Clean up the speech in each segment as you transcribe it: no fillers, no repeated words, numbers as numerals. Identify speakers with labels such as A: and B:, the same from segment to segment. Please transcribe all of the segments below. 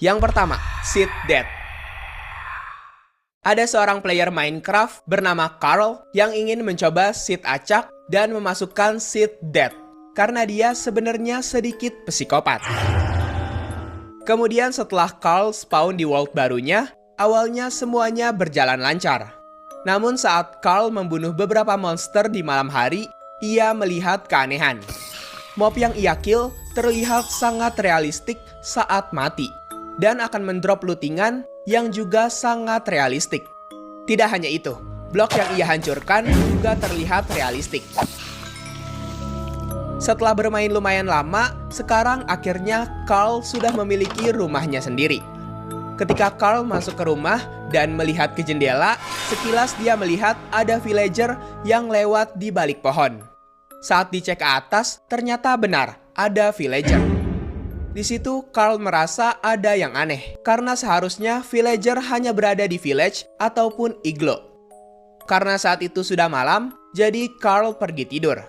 A: Yang pertama, Seed Death. Ada seorang player Minecraft bernama Carl yang ingin mencoba seed acak dan memasukkan seed death karena dia sebenarnya sedikit psikopat. Kemudian setelah Carl spawn di world barunya, awalnya semuanya berjalan lancar. Namun saat Carl membunuh beberapa monster di malam hari, ia melihat keanehan. Mob yang ia kill terlihat sangat realistik saat mati dan akan mendrop lootingan yang juga sangat realistik. Tidak hanya itu, blok yang ia hancurkan juga terlihat realistik. Setelah bermain lumayan lama, sekarang akhirnya Carl sudah memiliki rumahnya sendiri. Ketika Carl masuk ke rumah dan melihat ke jendela, sekilas dia melihat ada villager yang lewat di balik pohon. Saat dicek ke atas, ternyata benar ada villager. Di situ Carl merasa ada yang aneh, karena seharusnya villager hanya berada di village ataupun iglo. Karena saat itu sudah malam, jadi Carl pergi tidur.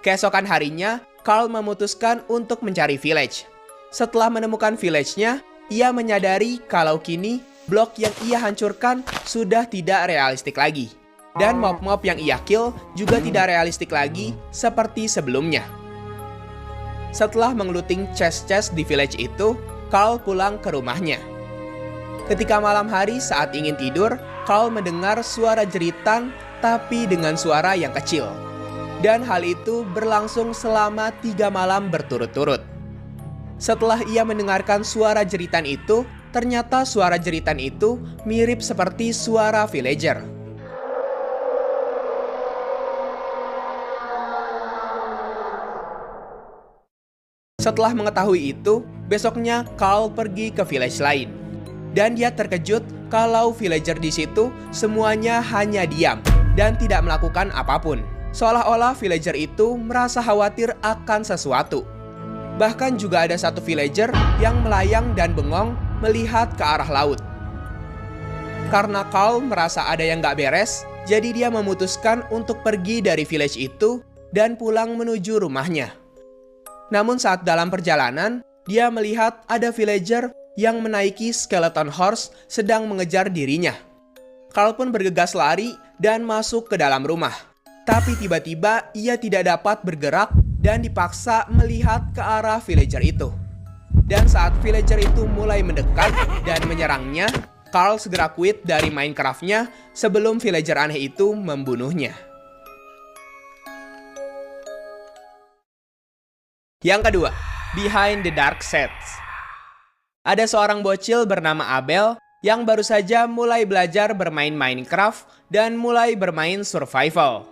A: Keesokan harinya, Carl memutuskan untuk mencari village. Setelah menemukan village-nya, ia menyadari kalau kini blok yang ia hancurkan sudah tidak realistik lagi. Dan mob-mob yang ia kill juga tidak realistik lagi seperti sebelumnya. Setelah mengeluting chest-chest di village itu, Carl pulang ke rumahnya. Ketika malam hari saat ingin tidur, Carl mendengar suara jeritan tapi dengan suara yang kecil. Dan hal itu berlangsung selama 3 malam berturut-turut. Setelah ia mendengarkan suara jeritan itu, ternyata suara jeritan itu mirip seperti suara villager. Setelah mengetahui itu, besoknya Carl pergi ke village lain. Dan dia terkejut kalau villager di situ semuanya hanya diam dan tidak melakukan apapun. Seolah-olah villager itu merasa khawatir akan sesuatu. Bahkan juga ada satu villager yang melayang dan bengong melihat ke arah laut. Karena Carl merasa ada yang gak beres, jadi dia memutuskan untuk pergi dari village itu dan pulang menuju rumahnya. Namun saat dalam perjalanan, dia melihat ada villager yang menaiki skeleton horse sedang mengejar dirinya. Carl pun bergegas lari dan masuk ke dalam rumah. Tapi tiba-tiba ia tidak dapat bergerak dan dipaksa melihat ke arah villager itu. Dan saat villager itu mulai mendekat dan menyerangnya, Carl segera quit dari Minecraft-nya sebelum villager aneh itu membunuhnya. Yang kedua, Behind the Dark Sets. Ada seorang bocil bernama Abel yang baru saja mulai belajar bermain Minecraft dan mulai bermain survival.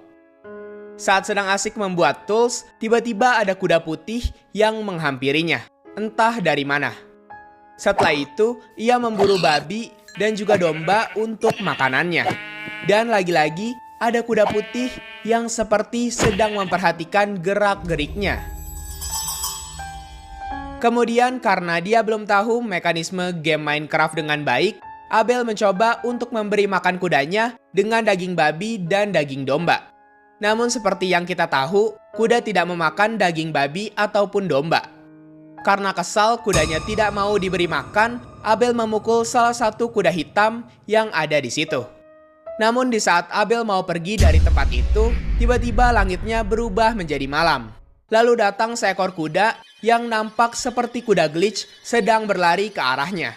A: Saat sedang asik membuat tools, tiba-tiba ada kuda putih yang menghampirinya, entah dari mana. Setelah itu, ia memburu babi dan juga domba untuk makanannya. Dan lagi-lagi, ada kuda putih yang seperti sedang memperhatikan gerak-geriknya. Kemudian karena dia belum tahu mekanisme game Minecraft dengan baik, Abel mencoba untuk memberi makan kudanya dengan daging babi dan daging domba. Namun seperti yang kita tahu, kuda tidak memakan daging babi ataupun domba. Karena kesal kudanya tidak mau diberi makan, Abel memukul salah satu kuda hitam yang ada di situ. Namun di saat Abel mau pergi dari tempat itu, tiba-tiba langitnya berubah menjadi malam. Lalu datang seekor kuda yang nampak seperti kuda glitch sedang berlari ke arahnya.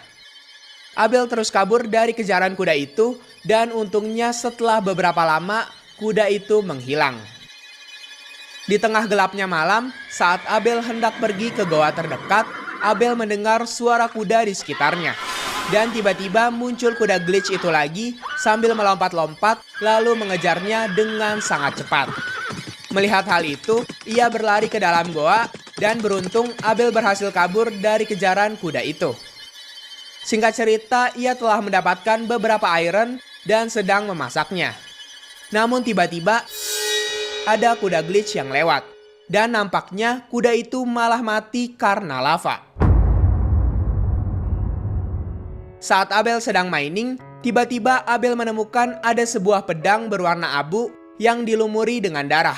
A: Abel terus kabur dari kejaran kuda itu dan untungnya setelah beberapa lama kuda itu menghilang. Di tengah gelapnya malam, saat Abel hendak pergi ke goa terdekat, Abel mendengar suara kuda di sekitarnya. Dan tiba-tiba muncul kuda glitch itu lagi sambil melompat-lompat lalu mengejarnya dengan sangat cepat. Melihat hal itu, ia berlari ke dalam goa dan beruntung Abel berhasil kabur dari kejaran kuda itu. Singkat cerita, ia telah mendapatkan beberapa iron dan sedang memasaknya. Namun tiba-tiba ada kuda glitch yang lewat dan nampaknya kuda itu malah mati karena lava. Saat Abel sedang mining, tiba-tiba Abel menemukan ada sebuah pedang berwarna abu yang dilumuri dengan darah.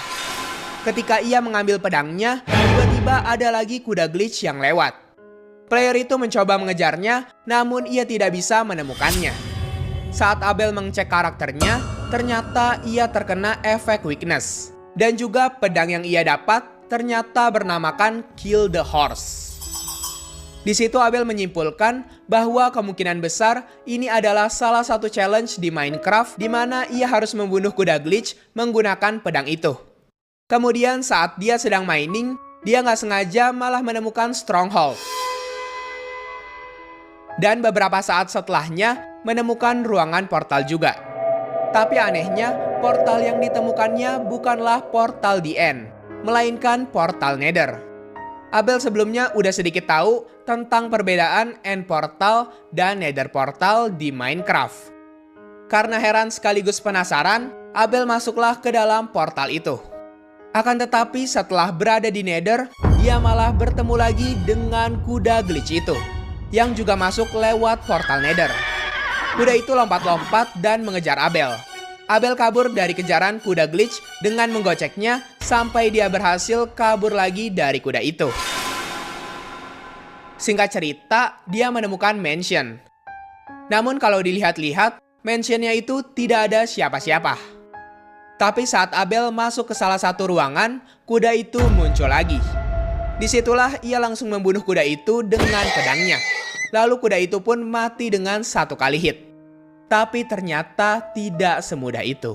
A: Ketika ia mengambil pedangnya, tiba-tiba ada lagi kuda glitch yang lewat. Player itu mencoba mengejarnya, namun ia tidak bisa menemukannya. Saat Abel mengecek karakternya, ternyata ia terkena efek weakness. Dan juga pedang yang ia dapat ternyata bernamakan Kill the Horse. Di situ Abel menyimpulkan bahwa kemungkinan besar ini adalah salah satu challenge di Minecraft di mana ia harus membunuh kuda glitch menggunakan pedang itu. Kemudian saat dia sedang mining, dia nggak sengaja malah menemukan stronghold. Dan beberapa saat setelahnya menemukan ruangan portal juga. Tapi anehnya, portal yang ditemukannya bukanlah portal The End, melainkan portal Nether. Abel sebelumnya udah sedikit tahu tentang perbedaan End Portal dan Nether Portal di Minecraft. Karena heran sekaligus penasaran, Abel masuklah ke dalam portal itu. Akan tetapi setelah berada di Nether, dia malah bertemu lagi dengan kuda glitch itu, yang juga masuk lewat portal Nether. Kuda itu lompat-lompat dan mengejar Abel. Abel kabur dari kejaran kuda glitch dengan menggoceknya sampai dia berhasil kabur lagi dari kuda itu. Singkat cerita, dia menemukan mansion. Namun kalau dilihat-lihat, mansionnya itu tidak ada siapa-siapa. Tapi saat Abel masuk ke salah satu ruangan, kuda itu muncul lagi. Disitulah ia langsung membunuh kuda itu dengan pedangnya. Lalu kuda itu pun mati dengan satu kali hit. Tapi ternyata tidak semudah itu.